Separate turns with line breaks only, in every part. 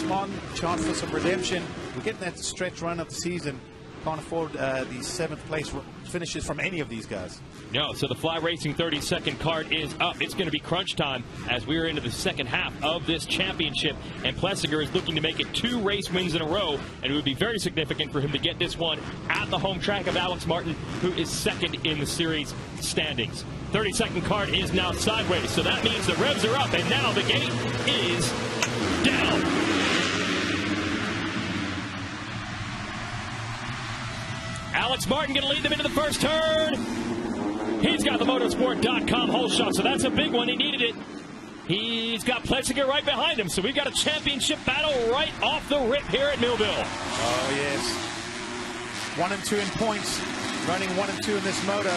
Martin, chance for some redemption. We're getting that stretch run of the season. Can't afford the 7th place finishes from any of these guys.
No, so the Fly Racing 30-second card is up. It's going to be crunch time as we're into the second half of this championship. And Plessinger is looking to make it 2 race wins in a row. And it would be very significant for him to get this one at the home track of Alex Martin, who is 2nd in the series standings. 30-second card is now sideways. So that means the revs are up. And now the gate is down. Alex Martin going to lead them into the first turn. He's got the motorsport.com hole shot, so that's a big one. He needed it. He's got Plessinger right behind him, so we've got a championship battle right off the rip here at Millville.
Oh, yes. 1 and 2 in points, running 1 and 2 in this moto.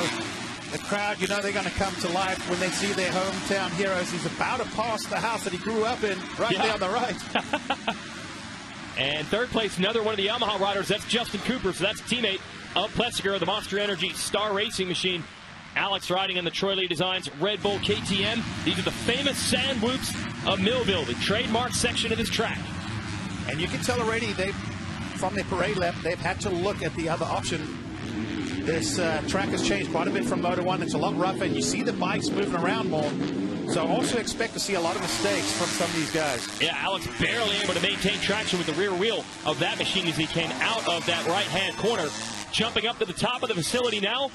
The crowd, you know they're going to come to life when they see their hometown heroes. He's about to pass the house that he grew up in, right there on the right.
And 3rd place, another one of the Yamaha riders. That's Justin Cooper, so that's a teammate of Plessinger, the Monster Energy Star Racing machine. Alex riding in the Troy Lee Designs Red Bull KTM. These are the famous sand whoops of Millville, the trademark section of this track.
And you can tell already, from their parade lap, they've had to look at the other option. This track has changed quite a bit from Moto 1. It's a lot rougher, and you see the bikes moving around more. So also expect to see a lot of mistakes from some of these guys.
Yeah, Alex barely able to maintain traction with the rear wheel of that machine as he came out of that right-hand corner. Jumping up to the top of the facility now.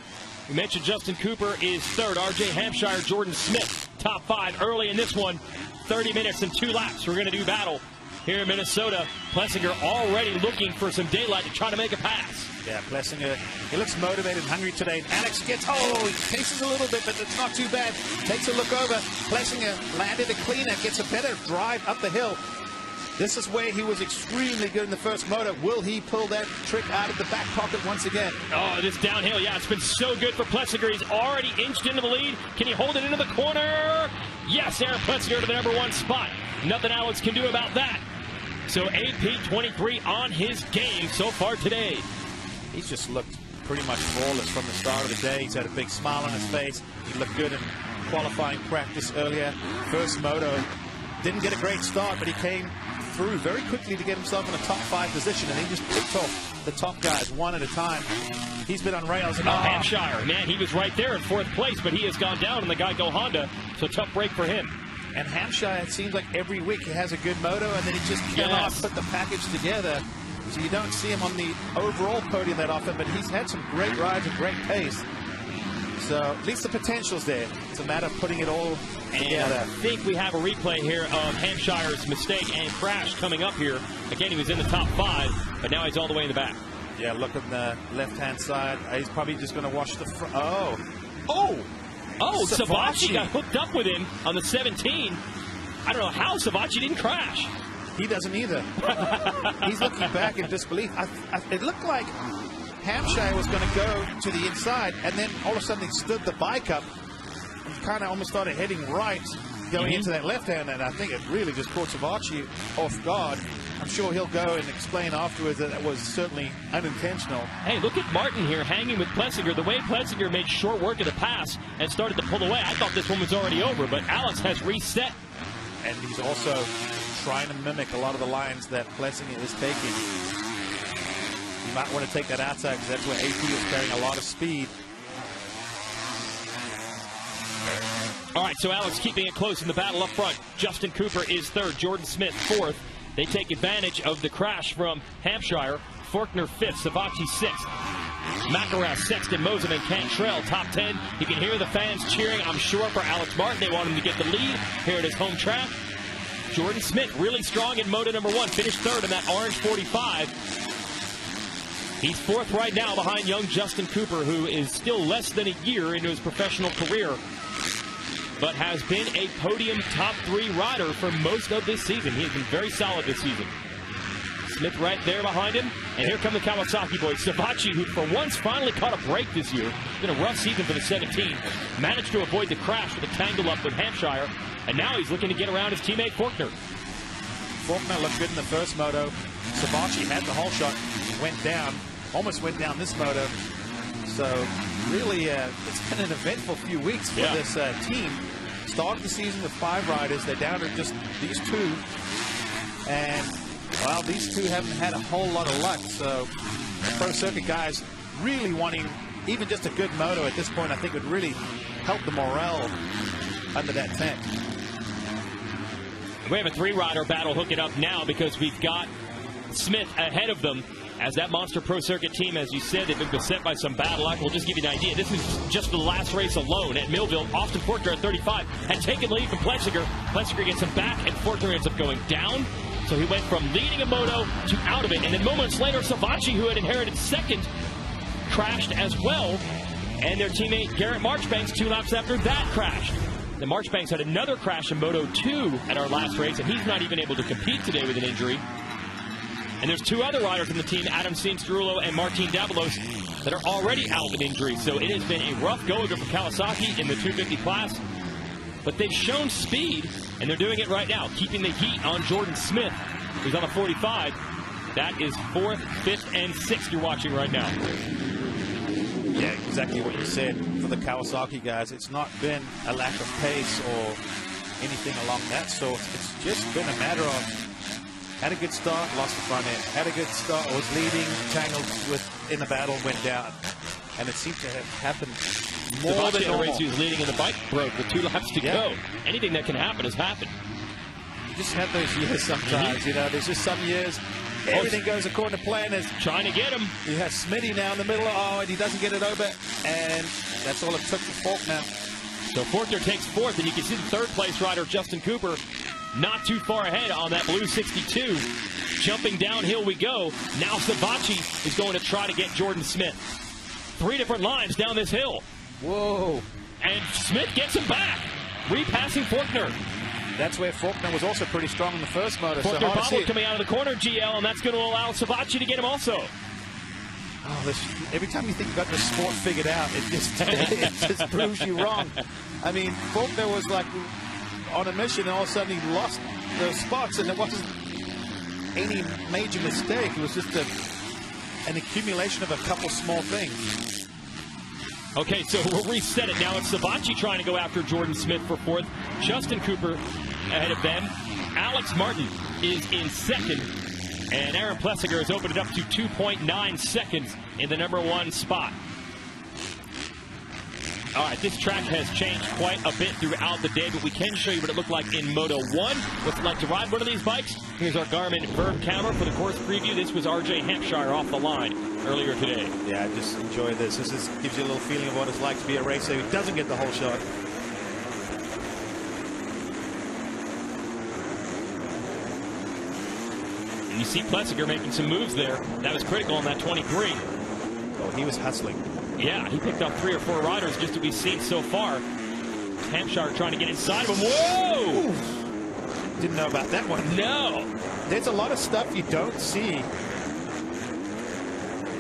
We mentioned Justin Cooper is 3rd. RJ Hampshire, Jordan Smith, top 5 early in this one. 30 minutes and 2 laps. We're going to do battle here in Minnesota. Plessinger already looking for some daylight to try to make a pass.
Yeah, Plessinger, he looks motivated and hungry today. Alex gets, he cases a little bit, but it's not too bad. Takes a look over. Plessinger landed a cleaner, gets a better drive up the hill. This is where he was extremely good in the first moto. Will he pull that trick out of the back pocket once again?
Oh, this downhill, yeah, it's been so good for Plessinger. He's already inched into the lead. Can he hold it into the corner? Yes, Aaron Plessinger to the #1 spot. Nothing Alex can do about that. So AP23 on his game so far today.
He's just looked pretty much flawless from the start of the day. He's had a big smile on his face. He looked good in qualifying practice earlier. First moto, didn't get a great start, but he came through very quickly to get himself in a top 5 position, and he just picked off the top guys one at a time. He's been on rails. And
Hampshire, man, he was right there in 4th place, but he has gone down in the Geico Honda, so tough break for him.
And Hampshire, it seems like every week he has a good moto, and then he just cannot put the package together. So you don't see him on the overall podium that often, but he's had some great rides and great pace. So at least the potential's there. It's a matter of putting it all together.
I think we have a replay here of Hampshire's mistake and crash coming up here. Again, he was in the top 5, but now he's all the way in the back.
Yeah, look on the left-hand side. He's probably just going to wash the front.
Savachi got hooked up with him on the 17. I don't know how Savachi didn't crash.
He doesn't either. He's looking back in disbelief. It looked like Hampshire was going to go to the inside, and then all of a sudden he stood the bike up and kind of almost started heading right, going into that left hand, and I think it really just caught Savachi off guard. I'm sure he'll go and explain afterwards that was certainly unintentional.
Hey, look at Martin here hanging with Plessinger. The way Plessinger made short work of the pass and started to pull away, I thought this one was already over, but Alex has reset.
And he's also trying to mimic a lot of the lines that Plessinger is taking. You might want to take that outside because that's where AP is carrying a lot of speed.
All right, so Alex keeping it close in the battle up front. Justin Cooper is 3rd, Jordan Smith 4th. They take advantage of the crash from Hampshire. Faulkner 5th, Savachi 6th. Macaras 6th, and Mosen and Cantrell top 10. You can hear the fans cheering, I'm sure, for Alex Martin. They want him to get the lead here at his home track. Jordan Smith really strong in Moto #1. Finished 3rd in that orange 45. He's 4th right now behind young Justin Cooper, who is still less than a year into his professional career, but has been a podium top 3 rider for most of this season. He has been very solid this season. Smith right there behind him. And here come the Kawasaki boys. Savachi, who for once finally caught a break this year. It's been a rough season for the 17. Managed to avoid the crash with a tangle up with Hampshire. And now he's looking to get around his teammate Faulkner.
Faulkner looked good in the first moto. Savachi had the hole shot. Went down. Almost went down this moto. So really, it's been an eventful few weeks for this team. Started the season with 5 riders. They're down to just these 2. And Well, these two haven't had a whole lot of luck, so Pro Circuit guys really wanting even just a good moto at this point, I think would really help the morale under that tent.
We have a three-rider battle hooking up now because we've got Smith ahead of them. As that Monster Pro Circuit team, as you said, they've been beset by some bad luck. We'll just give you an idea. This is just the last race alone at Millville. Austin Forkner at 35 had taken lead from Plessinger. Plessinger gets him back, and Forkner ends up going down. So he went from leading a moto to out of it. And then moments later, Savacci, who had inherited second, crashed as well. And their teammate Garrett Marchbanks, 2 laps after that, crashed. The Marchbanks had another crash in Moto 2 at our last race, and he's not even able to compete today with an injury. And there's 2 other riders from the team, Adam Cianciarulo and Martin Davalos, that are already out with injuries. So it has been a rough go-over for Kawasaki in the 250 class. But they've shown speed, and they're doing it right now, keeping the heat on Jordan Smith, who's on the 45. That is 4th, 5th, and 6th you're watching right now.
Yeah, exactly what you said. For the Kawasaki guys, it's not been a lack of pace or anything along that sort. It's just been a matter of had a good start, lost the front end. Had a good start, was leading, tangled in the battle, went down. And it seemed to have happened more than normal.
Race, he was leading in the bike, broke with 2 laps to go. Anything that can happen has happened.
You just have those years sometimes, you know. There's just some years everything goes according to plan. Is
trying to get him.
You have Smitty now in the middle. Oh, and he doesn't get it over. And that's all it took for Faulkner.
So Forkner takes 4th, and you can see the 3rd place rider, Justin Cooper, not too far ahead on that blue 62. Jumping downhill we go. Now Savacci is going to try to get Jordan Smith. 3 different lines down this hill.
Whoa.
And Smith gets him back, repassing Forkner.
That's where Faulkner was also pretty strong in the first motor.
Forkner bobbled coming out of the corner, GL, and that's going to allow Savacci to get him also.
Oh, every time you think you got the sport figured out, it just proves you wrong. I mean, Faulkner was like on a mission, and all of a sudden he lost those spots, and it wasn't any major mistake. It was just an accumulation of a couple small things.
Okay, so we'll reset it. Now it's Savacci trying to go after Jordan Smith for 4th. Justin Cooper ahead of them. Alex Martin is in 2nd. And Aaron Plessinger has opened it up to 2.9 seconds in the number 1 spot. All right, this track has changed quite a bit throughout the day, but we can show you what it looked like in Moto 1. What's it like to ride one of these bikes? Here's our Garmin Verb camera for the course preview. This was RJ Hampshire off the line earlier today.
Yeah, just enjoy this. This gives you a little feeling of what it's like to be a racer who doesn't get the whole shot.
And you see Plessinger making some moves there. That was critical on that 23.
Oh, he was hustling.
Yeah, he picked up 3 or 4 riders just to be seen so far. Hampshire trying to get inside of him. Whoa!
Ooh. Didn't know about that one.
No.
There's a lot of stuff you don't see.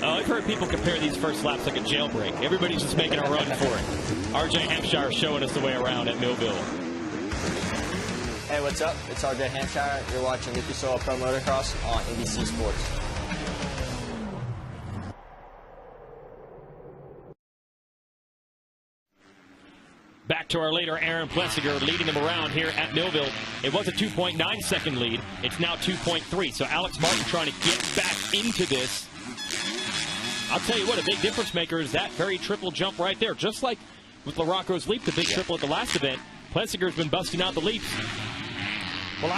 I've heard people compare these first laps like a jailbreak. Everybody's just making a run for it. RJ Hampshire showing us the way around at Millville.
Hey, what's up? It's RJ Hampshire. You're watching Lucas Pro Motocross on ABC Sports.
Back to our leader, Aaron Plessinger, leading them around here at Millville. It was a 2.9 second lead. It's now 2.3. So Alex Martin trying to get back into this. I'll tell you what, a big difference maker is that very triple jump right there. Just like with LaRocco's leap, the big triple at the last event, Plessinger's been busting out the leaps.
Well,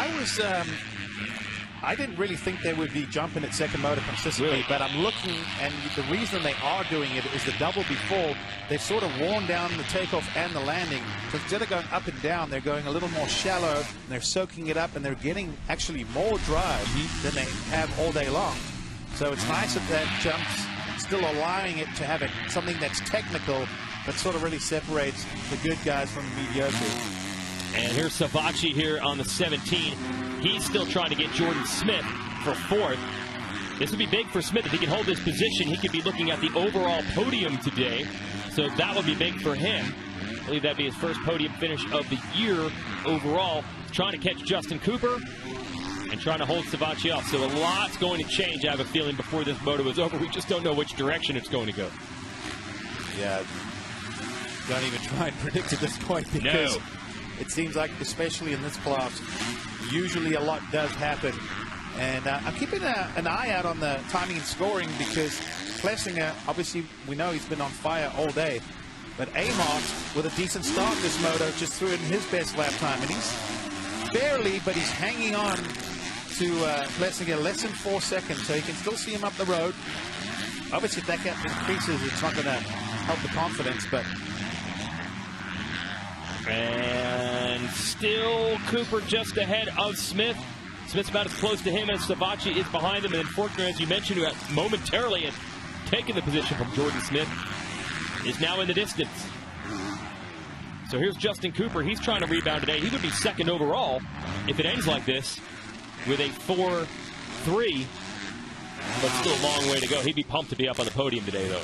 I didn't really think they would be jumping at second motor consistently, but I'm looking, and the reason they are doing it is the double before, they've sort of worn down the takeoff and the landing. So instead of going up and down, they're going a little more shallow, and they're soaking it up, and they're getting actually more drive than they have all day long. So it's nice that that jump's still allowing it to have something that's technical, but sort of really separates the good guys from the mediocre.
And here's Savacci here on the 17. He's still trying to get Jordan Smith for 4th. This would be big for Smith. If he can hold this position, he could be looking at the overall podium today. So that would be big for him. I believe that'd be his first podium finish of the year overall. Trying to catch Justin Cooper and trying to hold Savacci off. So a lot's going to change, I have a feeling, before this moto is over. We just don't know which direction it's going to go.
Yeah, don't even try and predict at this point, because it seems like, especially in this class, usually a lot does happen, And I'm keeping an eye out on the timing and scoring because Plessinger, obviously, we know he's been on fire all day. But Amart, with a decent start this moto, just threw in his best lap time. And he's barely, but he's hanging on to Plessinger less than 4 seconds. So you can still see him up the road. Obviously, if that gap increases, it's not going to help the confidence. But
and still Cooper just ahead of Smith. Smith's about as close to him as Savacci is behind him. And then Forkner, as you mentioned, who had momentarily had taken the position from Jordan Smith, is now in the distance. So here's Justin Cooper. He's trying to rebound today. He would be second overall if it ends like this with a 4-3. But still a long way to go. He'd be pumped to be up on the podium today, though.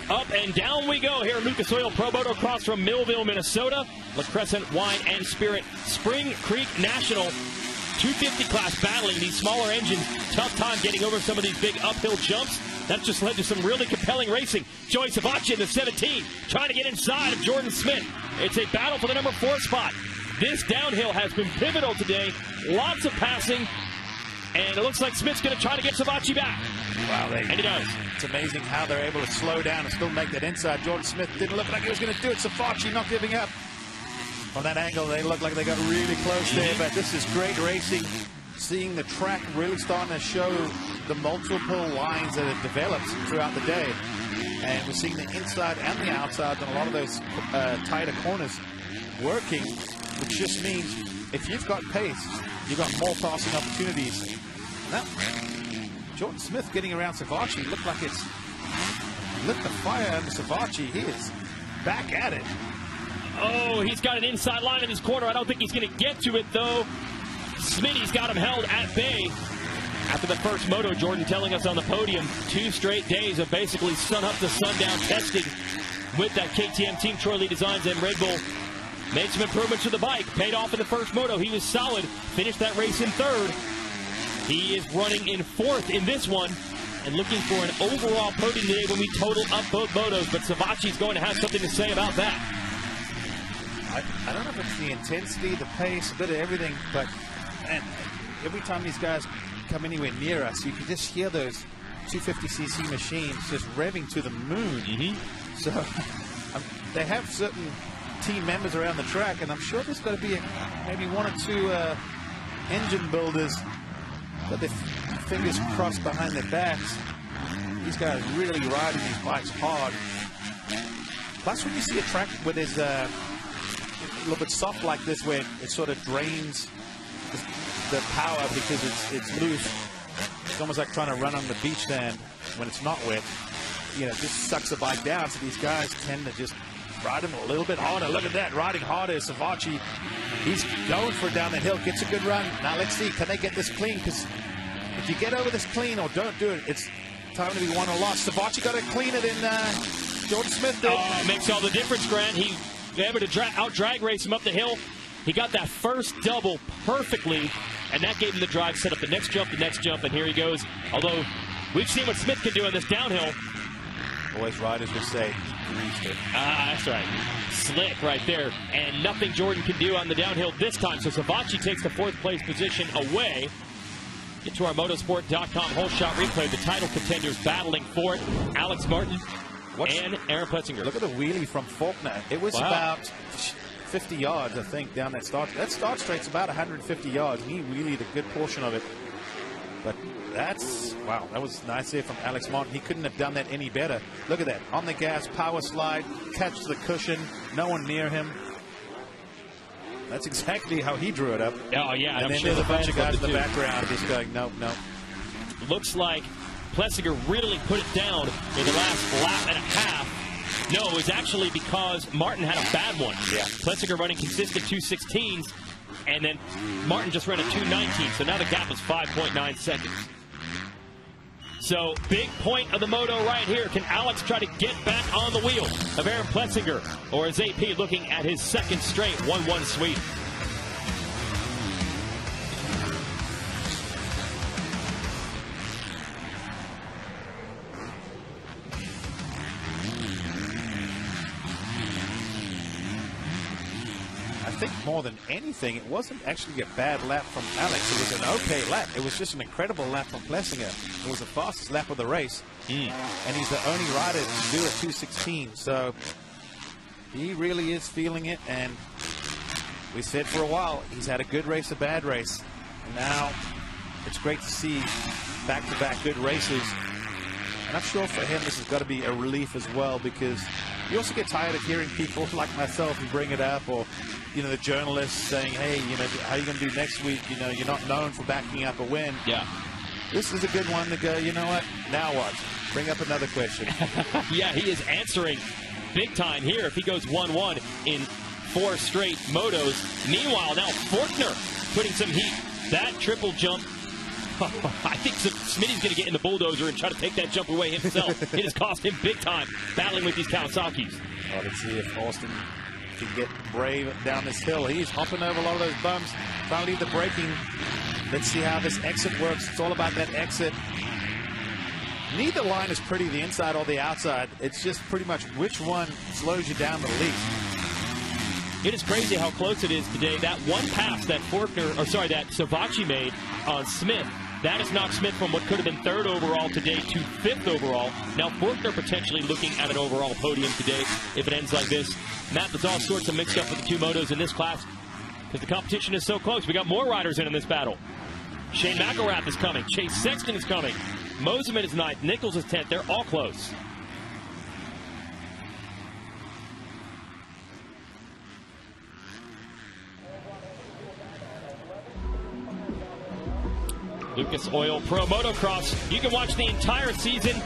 Up and down we go here at Lucas Oil Pro Motocross from Millville, Minnesota. La Crescent Wine and Spirit Spring Creek National 250 class battling these smaller engines. Tough time getting over some of these big uphill jumps. That just led to some really compelling racing. Joey Savacci in the 17 trying to get inside of Jordan Smith. It's a battle for the number 4 spot. This downhill has been pivotal today. Lots of passing. And it looks like Smith's going to try to get Savacci back.
Wow,
and he does.
It's amazing how they're able to slow down and still make that inside. Jordan Smith didn't look like he was going to do it. Savacci not giving up. From that angle, they look like they got really close there, but this is great racing. Seeing the track really starting to show the multiple lines that have developed throughout the day. And we're seeing the inside and the outside and a lot of those tighter corners working, which just means if you've got pace, you've got more passing opportunities. Now, Jordan Smith getting around Savacci looked like it's lit the fire under Savacci. He is back at it.
Oh, he's got an inside line in his corner. I don't think he's going to get to it, though. Smitty's got him held at bay. After the first moto, Jordan telling us on the podium, 2 straight days of basically sun up to sundown testing with that KTM team, Troy Lee Designs and Red Bull. Made some improvements to the bike. Paid off in the first moto. He was solid. Finished that race in 3rd. He is running in 4th in this one and looking for an overall podium today when we total up both motos. But Savacci's going to have something to say about that.
I don't know if it's the intensity, the pace, a bit of everything, but man, every time these guys come anywhere near us, you can just hear those 250cc machines just revving to the moon. So they have certain team members around the track, and I'm sure there's got to be maybe 1 or 2 engine builders got their fingers crossed behind their backs. These guys really riding these bikes hard. Plus, when you see a track where there's a little bit soft like this, where it sort of drains the power because it's loose, it's almost like trying to run on the beach sand when it's not wet. You know, it just sucks the bike down. So these guys tend to just ride him a little bit harder. Look at that, riding harder. Savacci, he's going for it down the hill, gets a good run. Now let's see, can they get this clean? Because if you get over this clean or don't do it, it's time to be won or lost. Savacci got it cleaner than Jordan Smith did.
Oh, it makes all the difference, Grant. He was able to out-drag race him up the hill. He got that first double perfectly, and that gave him the drive, set up the next jump, and here he goes. Although, we've seen what Smith can do on this downhill.
Always riders would say, greased it.
That's right. Slick right there. And nothing Jordan can do on the downhill this time. So Savacci takes the 4th place position away. Get to our motorsport.com whole shot replay. The title contenders battling for it. Alex Martin and Aaron Plessinger.
Look at the wheelie from Faulkner. It was about 50 yards, I think, down that start. That start straight's about 150 yards. He wheelied a good portion of it. But that's, wow, that was nice there from Alex Martin. He couldn't have done that any better. Look at that. On the gas, power slide, catch the cushion, no one near him. That's exactly how he drew it up.
Oh, yeah.
And then there's a bunch of guys in the background just going, nope, nope.
Looks like Plessinger really put it down in the last lap and a half. No, it was actually because Martin had a bad one.
Yeah.
Plessinger running consistent 2:16s, and then Martin just ran a 2:19, so now the gap is 5.9 seconds. So, big point of the moto right here. Can Alex try to get back on the wheel of Aaron Plessinger? Or is AP looking at his 2nd straight 1-1 sweep?
think more than anything, it wasn't actually a bad lap from Alex. It was an okay lap. It was just an incredible lap from Plessinger. It was the fastest lap of the race. And he's the only rider to do a 2:16. So he really is feeling it. And we said for a while, he's had a good race, a bad race. And now it's great to see back-to-back good races. And I'm sure for him, this has got to be a relief as well, because you also get tired of hearing people like myself who bring it up, or, you know, the journalists saying, hey, you know, how are you going to do next week? You know, you're not known for backing up a win.
Yeah.
This is a good one to go, you know what? Now what? Bring up another question.
Yeah, he is answering big time here if he goes 1-1 in 4 straight motos. Meanwhile, now Forkner putting some heat. That triple jump, I think Smitty's going to get in the bulldozer and try to take that jump away himself. It has cost him big time battling with these Kawasaki's.
Well, let's see if Austin can get brave down this hill. He's hopping over a lot of those bumps, trying to leave the braking. Let's see how this exit works. It's all about that exit. Neither line is pretty, the inside or the outside. It's just pretty much which one slows you down the least.
It is crazy how close it is today. That one pass that that Savacci made on Smith, that has knocked Smith from what could have been 3rd overall today to 5th overall. Now Forkner potentially looking at an overall podium today if it ends like this. Matt, there's all sorts of mixed up with the 2 motos in this class because the competition is so close. We got more riders in this battle. Shane McElrath is coming. Chase Sexton is coming. Moseman is 9th. Nichols is 10th. They're all close. Lucas Oil Pro Motocross. You can watch the entire season,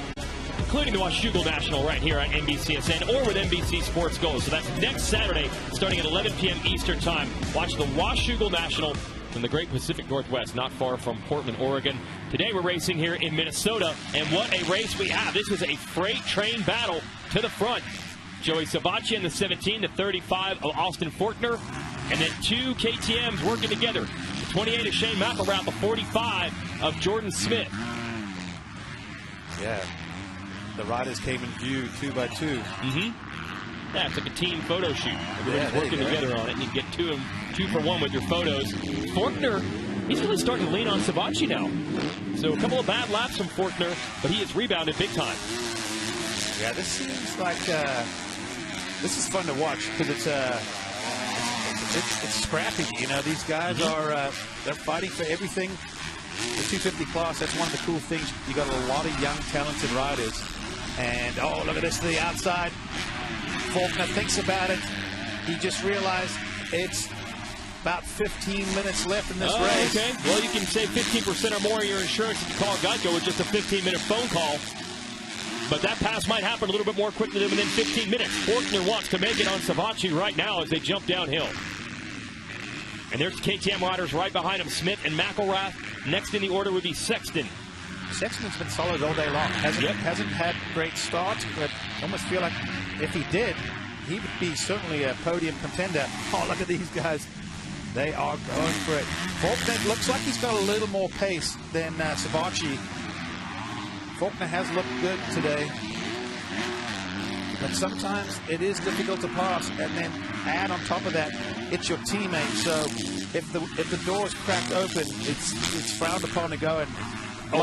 including the Washougal National, right here on NBCSN or with NBC Sports Gold. So that's next Saturday, starting at 11 p.m. Eastern Time. Watch the Washougal National from the Great Pacific Northwest, not far from Portland, Oregon. Today we're racing here in Minnesota, and what a race we have. This is a freight train battle to the front. Joey Savacci in the 17, the 35 of Austin Forkner, and then 2 KTMs working together. The 28 of Shane McElrath, the 45 of Jordan Smith.
Yeah, the riders came in view 2 by 2.
Yeah, it's like a team photo shoot. Everybody's working together on it, and you get 2 for 1 with your photos. Forkner, he's really starting to lean on Savacci now. So a couple of bad laps from Forkner, but he has rebounded big time.
Yeah, this seems like this is fun to watch because it's scrappy. You know, these guys are they're fighting for everything. The 250 class, that's one of the cool things. You got a lot of young, talented riders. And oh, look at this to the outside. Forkner thinks about it. He just realized it's about 15 minutes left in this race.
Okay. Well, you can save 15% or more of your insurance if you call Geico with just a 15-minute phone call. But that pass might happen a little bit more quickly than within 15 minutes. Forkner wants to make it on Savacci right now as they jump downhill. And there's KTM riders right behind him, Smith and McElrath. Next in the order would be Sexton.
Sexton's been solid all day long. Hasn't had great starts, but I almost feel like if he did, he would be certainly a podium contender. Oh, look at these guys. They are going for it. Forkner looks like he's got a little more pace than Savacci. Forkner has looked good today. But sometimes it is difficult to pass, and then add on top of that, it's your teammate. So if the door is cracked open, it's frowned upon to go and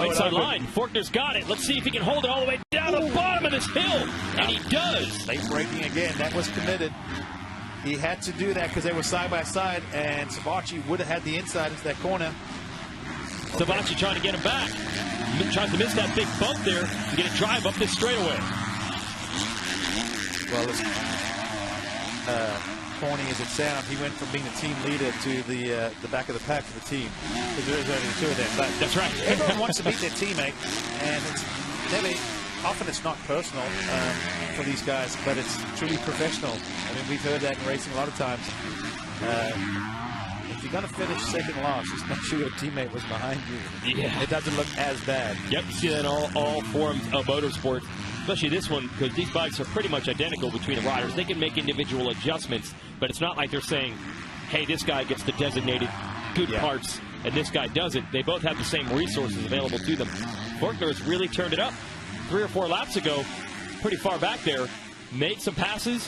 inside line. Forkner's got it. Let's see if he can hold it all the way down the bottom of this hill. And he does.
Late braking again. That was committed. He had to do that because they were side by side, and Savacci would have had the inside into that corner.
Savacci trying to get him back. Tries to miss that big bump there and get a drive up this straightaway.
Well, as corny as it sounds, he went from being the team leader to the back of the pack for the team. Because there is only 2 of them. But
that's right.
Everyone wants to beat their teammate, and often it's not personal for these guys, but it's truly professional. I mean, we've heard that in racing a lot of times. If you're going to finish second last, just make sure your teammate was behind you.
Yeah.
It doesn't look as bad.
Yep, you see that in all forms of motorsport, especially this one, because these bikes are pretty much identical between the riders. They can make individual adjustments, but it's not like they're saying, hey, this guy gets the designated good parts and this guy doesn't. They both have the same resources available to them. Forkner has really turned it up 3 or 4 laps ago, pretty far back there, made some passes,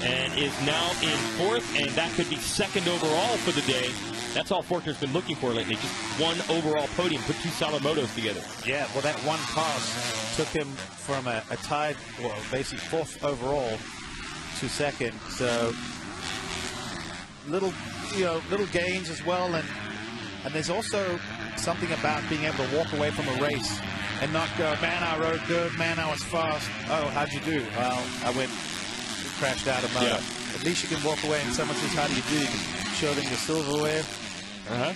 and is now in fourth, and that could be second overall for the day. That's all Forkner's been looking for lately, just one overall podium, put 2 solid motos together.
Yeah, well, that one pass took him from a tied, well, basically fourth overall to second. So little gains as well, and there's also something about being able to walk away from a race and not go, man, I rode good, man, I was fast. Oh, how'd you do? Well, I crashed out of motor.
Yeah.
At least you can walk away and someone says, how do you do? You can show them your silverware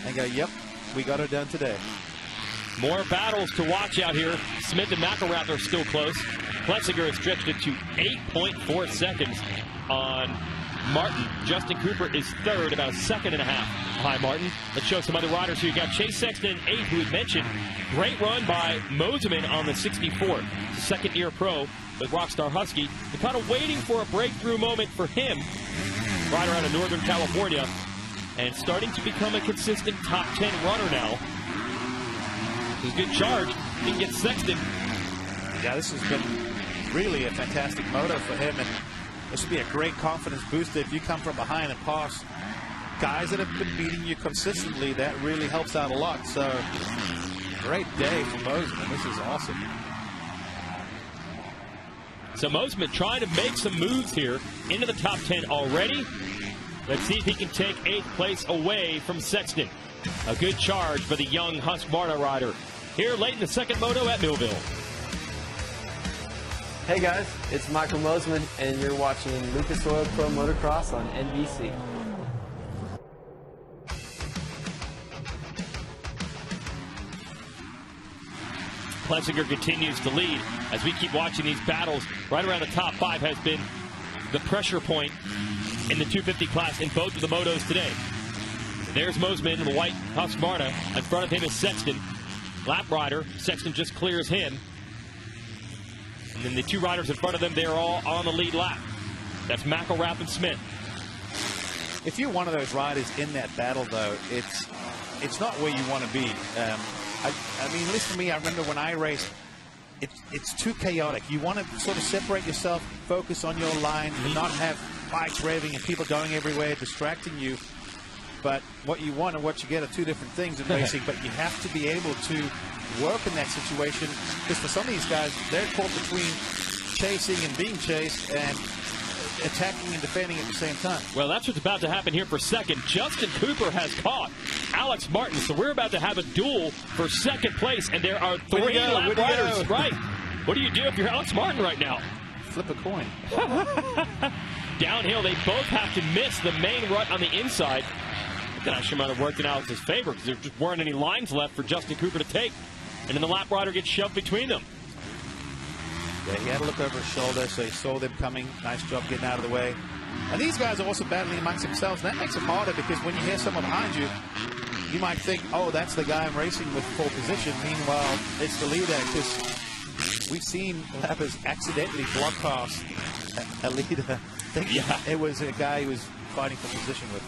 and go, yep, we got it done today.
More battles to watch out here. Smith and McElrath are still close. Plessinger has stretched it to 8.4 seconds on Martin. Justin Cooper is third, about a second and a half behind Martin. Let's show some other riders here. You got Chase Sexton in 8th, who we mentioned. Great run by Mosiman on the 64. Second-year pro with Rockstar Husky. They're kind of waiting for a breakthrough moment for him. Rider out of Northern California. And starting to become a consistent top 10 runner now. It's a good charge. He can get Sexton.
Yeah, this has been really a fantastic moto for him, and this would be a great confidence booster if you come from behind and pass guys that have been beating you consistently. That really helps out a lot. So great day for Mosiman. This is awesome.
So Mosiman trying to make some moves here into the top 10 already. Let's see if he can take 8th place away from Sexton. A good charge for the young Husqvarna rider. Here late in the second moto at Millville.
Hey guys, it's Michael Mosiman, and you're watching Lucas Oil Pro Motocross on NBC.
Plessinger continues to lead as we keep watching these battles. Right around the top 5 has been the pressure point in the 250 class in both of the motos today. There's Mosiman in the white Husqvarna. In front of him is Sexton. Lap rider, Sexton just clears him. And then the 2 riders in front of them, they're all on the lead lap. That's McElrath and Smith.
If you're one of those riders in that battle, though, it's not where you want to be. I mean, listen to me, I remember when I raced, it's too chaotic. You want to sort of separate yourself, focus on your line, and not have bikes raving and people going everywhere, distracting you. But what you want and what you get are 2 different things in racing, but you have to be able to work in that situation, because for some of these guys, they're caught between chasing and being chased and attacking and defending at the same time.
Well, that's what's about to happen here for second. Justin Cooper has caught Alex Martin, so we're about to have a duel for second place, and there are 3 lap riders. Right. What do you do if you're Alex Martin right now?
Flip a coin.
Downhill, they both have to miss the main rut on the inside. That actually might have worked in Alex's favor because there just weren't any lines left for Justin Cooper to take. And then the lap rider gets shoved between them.
Yeah, he had to look over his shoulder, so he saw them coming. Nice job getting out of the way. And these guys are also battling amongst themselves. And that makes it harder because when you hear someone behind you, you might think, oh, that's the guy I'm racing with full position. Meanwhile, it's the leader, because we've seen lappers accidentally block past a leader.
Yeah.
It was a guy he was fighting for position with.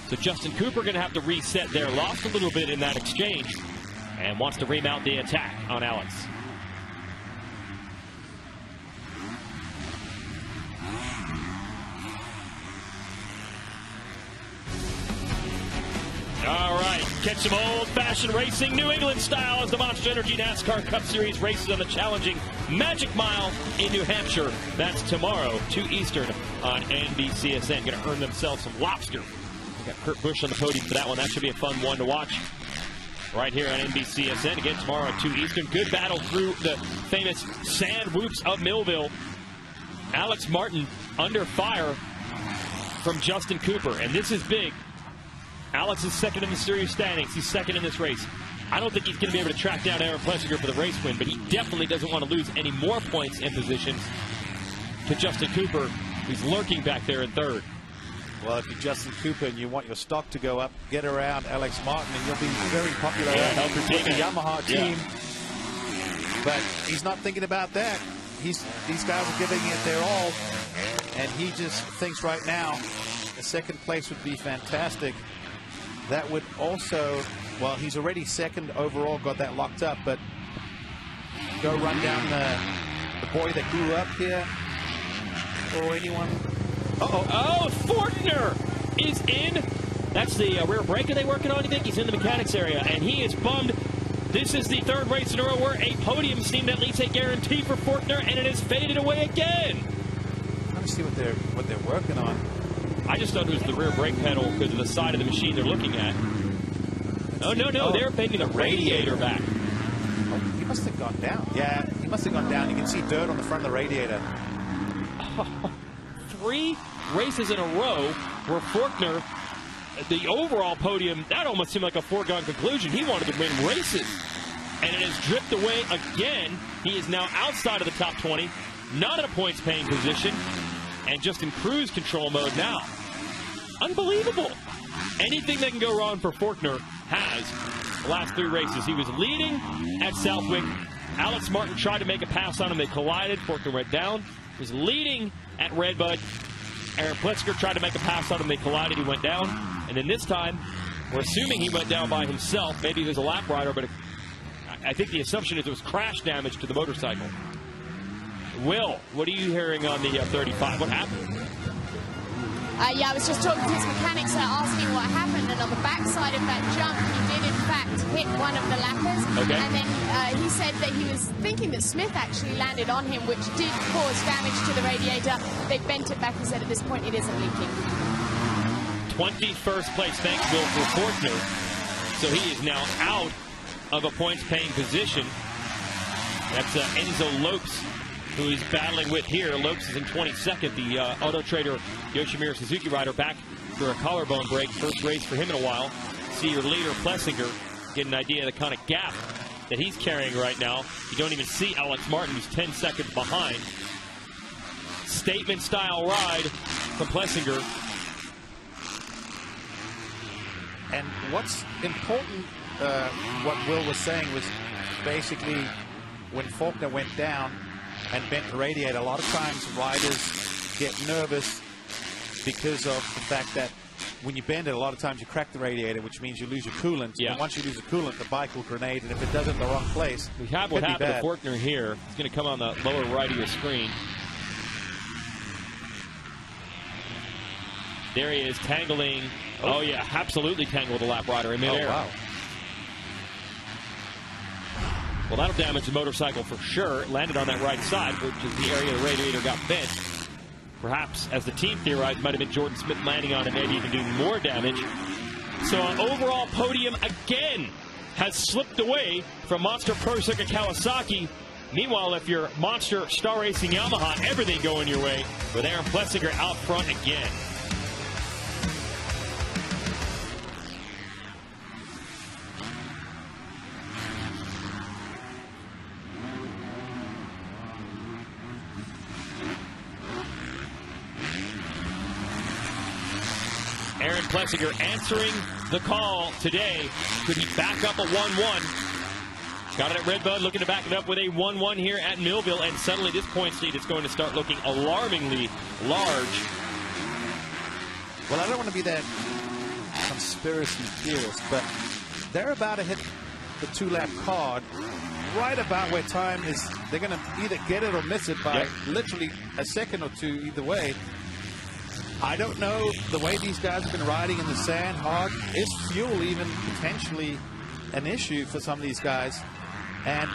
So Justin Cooper going to have to reset there. Lost a little bit in that exchange and wants to remount the attack on Alex. All right, catch some old-fashioned racing, New England style, as the Monster Energy NASCAR Cup Series races on the challenging Magic Mile in New Hampshire. That's tomorrow, 2 Eastern on NBCSN. Going to earn themselves some lobster. We got Kurt Busch on the podium for that one. That should be a fun one to watch right here on NBCSN. Again, tomorrow at 2 Eastern. Good battle through the famous sand whoops of Millville. Alex Martin under fire from Justin Cooper, and this is big. Alex is second in the series standings. He's second in this race. I don't think he's going to be able to track down Aaron Plessinger for the race win, but he definitely doesn't want to lose any more points and positions to Justin Cooper, who's lurking back there in third.
Well, if you're Justin Cooper and you want your stock to go up, get around Alex Martin, and you'll be very popular with the Yamaha team. Yeah. But he's not thinking about that. These guys are giving it their all, and he just thinks right now the second place would be fantastic. That would also, well, he's already second overall, got that locked up, but go run down the boy that grew up here, or anyone
Oh, Fortner is in. That's the rear brake. Are they working on? You think he's in the mechanics area, and he is bummed. This is the third race in a row where a podium seemed at least a guarantee for Fortner, and it has faded away again.
Let me see what they're working on.
I just thought it was the rear brake pedal because of the side of the machine they're looking at. Oh, no, they're bending the radiator back.
Oh, he must have gone down. Yeah, he must have gone down. You can see dirt on the front of the radiator.
3 races in a row where Fortner, the overall podium, that almost seemed like a foregone conclusion. He wanted to win races. And it has dripped away again. He is now outside of the top 20, not in a points-paying position, and just in cruise control mode now. Unbelievable. Anything that can go wrong for Fortner has. The last 3 races, he was leading at Southwick. Alex Martin tried to make a pass on him. They collided. Fortner went down. He was leading at Redbud. Aaron Plitziger tried to make a pass on him. They collided. He went down. And then this time, we're assuming he went down by himself. Maybe he was a lap rider, but I think the assumption is it was crash damage to the motorcycle. Will, what are you hearing on the 35? What happened?
Yeah, I was just talking to his mechanics asking what happened, and on the backside of that jump, he did in fact hit one of the lappers.
Okay.
And then he said that he was thinking that Smith actually landed on him, which did cause damage to the radiator. They bent it back. He said at this point it isn't leaking.
21st place, thanks, Will, for Fortner. So he is now out of a points-paying position. That's Enzo Lopes, who he's battling with here. Lopes is in 22nd. The Auto Trader Yoshimura Suzuki rider back for a collarbone break. First race for him in a while. See your leader, Plessinger, get an idea of the kind of gap that he's carrying right now. You don't even see Alex Martin, who's 10 seconds behind. Statement-style ride from Plessinger.
And what's important, what Will was saying was basically when Faulkner went down and bent the radiator, a lot of times riders get nervous because of the fact that when you bend it, a lot of times you crack the radiator, which means you lose your coolant.
Yeah.
And once you lose the coolant, the bike will grenade, and if it does it in the wrong place,
we have what happened to Fortner here. It's going to come on the lower right of your screen. There he is, tangling. Oh, yeah, absolutely tangled a lap rider in midair.
Oh, wow.
Well, that'll damage the motorcycle for sure. It landed on that right side, which is the area the radiator got bent. Perhaps, as the team theorized, might have been Jordan Smith landing on it, maybe even doing more damage. So an overall podium again has slipped away from Monster Pro Circuit Kawasaki. Meanwhile, if you're Monster Star Racing Yamaha, everything going your way with Aaron Plessinger out front again. Aaron Plessinger answering the call today. Could he back up a 1-1? Got it at Redbud, looking to back it up with a 1-1 here at Millville, and suddenly this point lead is going to start looking alarmingly large.
Well, I don't want to be that conspiracy theorist, but they're about to hit the 2-lap card right about where time is. They're going to either get it or miss it by literally a second or two either way. I don't know the way these guys have been riding in the sand hard. Is fuel even potentially an issue for some of these guys? And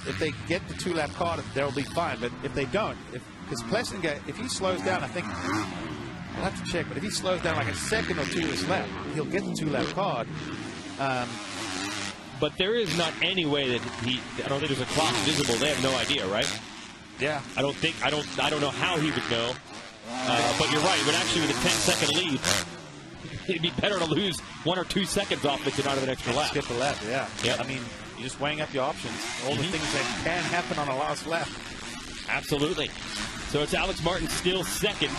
if they get the 2-lap card, they'll be fine. But if they don't, because Plessinger, if he slows down, I think, I'll have to check, but if he slows down like a second or two this lap, he'll get the 2-lap card.
But there is not any way that I don't think there's a clock visible. They have no idea, right?
Yeah.
I don't know how he would know. But you're right, but actually with a 10-second lead, it'd be better to lose 1 or 2 seconds off it to not have an extra lap.
Skip a lap, yeah.
Yep.
I mean, you're just weighing up your options. All the things that can happen on a last lap.
Absolutely. So it's Alex Martin still second.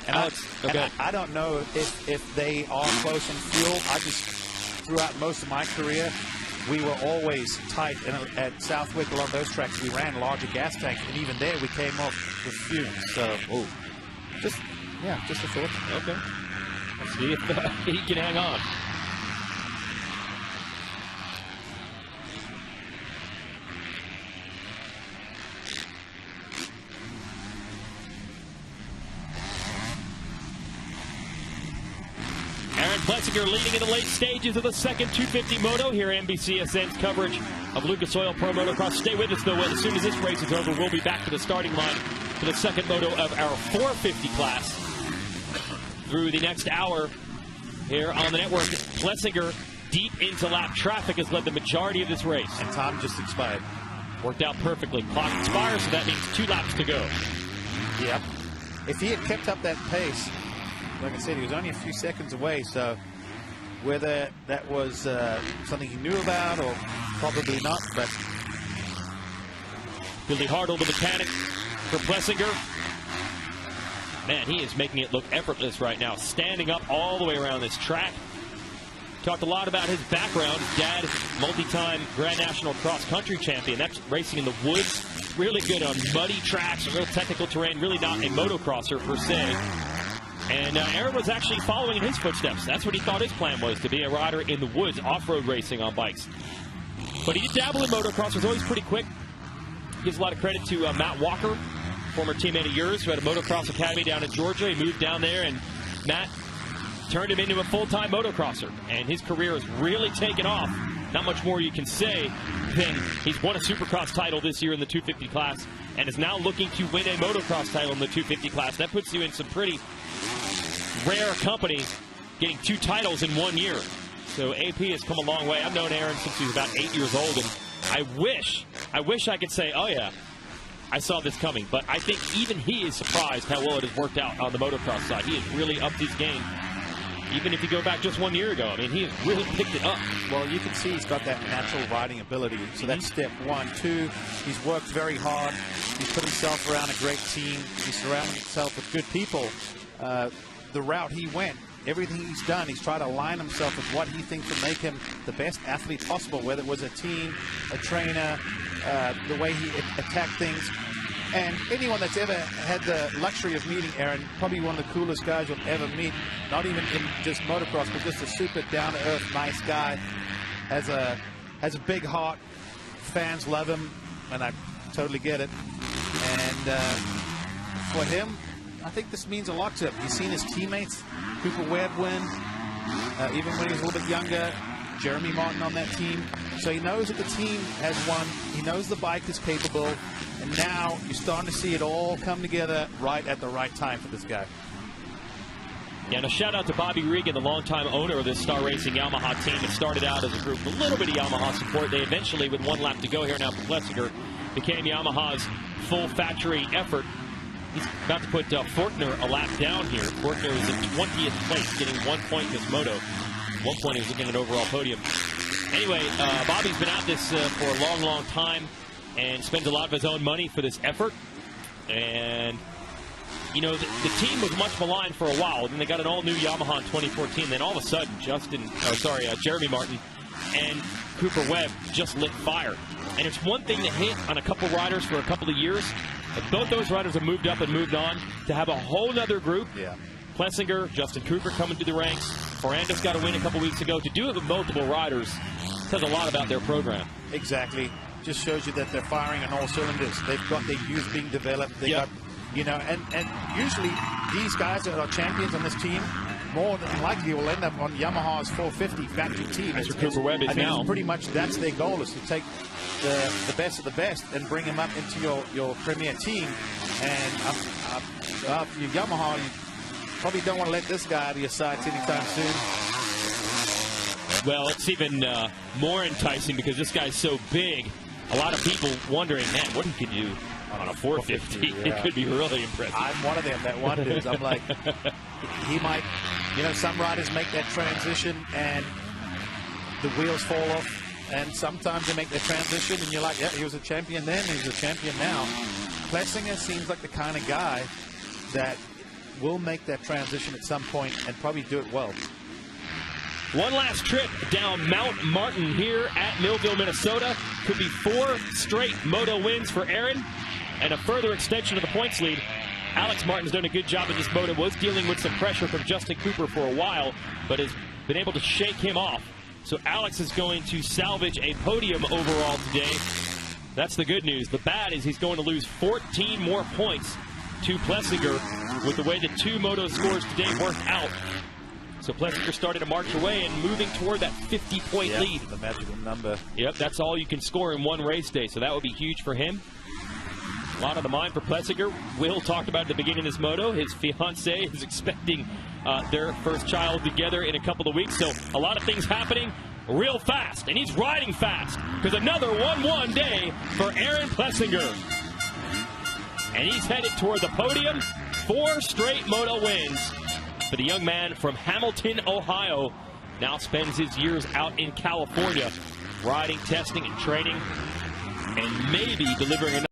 And I don't know if they are close on fuel. I just, throughout most of my career, we were always tight. And at Southwick, along those tracks, we ran larger gas tanks. And even there, we came off with fumes. So, just a thought.
Okay. Let's see if he can hang on. Plessinger leading in the late stages of the second 250 moto here at NBCSN's coverage of Lucas Oil Pro Motocross. Stay with us, though. As soon as this race is over, we'll be back to the starting line for the second moto of our 450 class. Through the next hour here on the network, Plessinger, deep into lap traffic, has led the majority of this race.
And time just expired.
Worked out perfectly. Clock expires, so that means 2 laps to go.
Yep. If he had kept up that pace, like I said, he was only a few seconds away, so whether that was something he knew about or probably not, but...
Billy Hartle, the mechanic for Plessinger. Man, he is making it look effortless right now, standing up all the way around this track. Talked a lot about his background. His dad, multi-time Grand National cross-country champion. That's racing in the woods. Really good on muddy tracks, real technical terrain. Really not a motocrosser per se. And Aaron was actually following in his footsteps. That's what he thought his plan was, to be a rider in the woods, off-road racing on bikes. But he did dabble in motocross. Was always pretty quick. Gives a lot of credit to Matt Walker, former teammate of yours, who had a motocross academy down in Georgia. He moved down there, and Matt turned him into a full-time motocrosser, and his career has really taken off. Not much more you can say than he's won a Supercross title this year in the 250 class and is now looking to win a motocross title in the 250 class. That puts you in some pretty rare company, getting 2 titles in 1 year. So AP has come a long way. I've known Aaron since he was about 8 years old, and I wish I could say, oh yeah, I saw this coming. But I think even he is surprised how well it has worked out on the motocross side. He has really upped his game. Even if you go back just 1 year ago, I mean, he has really picked it up.
Well, you can see he's got that natural riding ability. So that's step 1. 2, he's worked very hard. He's put himself around a great team. He's surrounded himself with good people. The route he went, everything he's done, he's tried to align himself with what he thinks will make him the best athlete possible, whether it was a team, a trainer, the way he attacked things. And anyone that's ever had the luxury of meeting Aaron, probably one of the coolest guys you'll ever meet, not even in just motocross, but just a super down-to-earth, nice guy, has a big heart. Fans love him, and I totally get it. And for him, I think this means a lot to him. He's seen his teammates, Cooper Webb win, even when he was a little bit younger, Jeremy Martin on that team. So he knows that the team has won. He knows the bike is capable. And now you're starting to see it all come together right at the right time for this guy.
Yeah, and a shout out to Bobby Regan, the longtime owner of this Star Racing Yamaha team. It started out as a group with a little bit of Yamaha support. They eventually, with 1 lap to go here now for Plessinger, became Yamaha's full factory effort. He's about to put Forkner a lap down here. Forkner is in 20th place, getting 1 point in this moto. At one point, he was looking at an overall podium. Anyway, Bobby's been at this for a long, long time and spends a lot of his own money for this effort. And, you know, the team was much maligned for a while. Then they got an all-new Yamaha in 2014. Then all of a sudden, Jeremy Martin and Cooper Webb just lit fire. And it's one thing to hit on a couple riders for a couple of years. But both those riders have moved up and moved on. To have a whole other group, Plessinger, Justin Cooper coming through the ranks. Ferrando's got a win a couple weeks ago. To do it with multiple riders says a lot about their program.
Exactly. Just shows you that they're firing on all cylinders. They've got their youth being developed. They got, you know, and usually these guys that are champions on this team more than likely will end up on Yamaha's 450 factory team.
That's where Cooper Webb is now.
Pretty much that's their goal, is to take the best of the best and bring them up into your premier team. And for your Yamaha, you probably don't want to let this guy out of your sights anytime soon.
Well, it's even more enticing because this guy's so big. A lot of people wondering, man, what he could do on a 450. It could be really impressive.
I'm one of them that wonders. I'm like, he might, you know, some riders make that transition and the wheels fall off. And sometimes they make that transition and you're like, yeah, he was a champion then, he's a champion now. Plessinger seems like the kind of guy that will make that transition at some point and probably do it well.
One last trip down Mount Martin here at Millville, Minnesota. Could be 4 straight moto wins for Aaron and a further extension of the points lead. Alex Martin's done a good job in this moto. Was dealing with some pressure from Justin Cooper for a while, but has been able to shake him off. So Alex is going to salvage a podium overall today. That's the good news. The bad is he's going to lose 14 more points to Plessinger with the way the 2 moto scores today worked out. So Plessinger started to march away and moving toward that 50-point lead.
The magical number.
Yep, that's all you can score in one race day, so that would be huge for him. A lot on the mind for Plessinger. Will talked about at the beginning of this moto. His fiancée is expecting their first child together in a couple of weeks, so a lot of things happening real fast, and he's riding fast because another 1-1 day for Aaron Plessinger. And he's headed toward the podium. 4 straight moto wins for the young man from Hamilton, Ohio. Now spends his years out in California riding, testing, and training, and maybe delivering another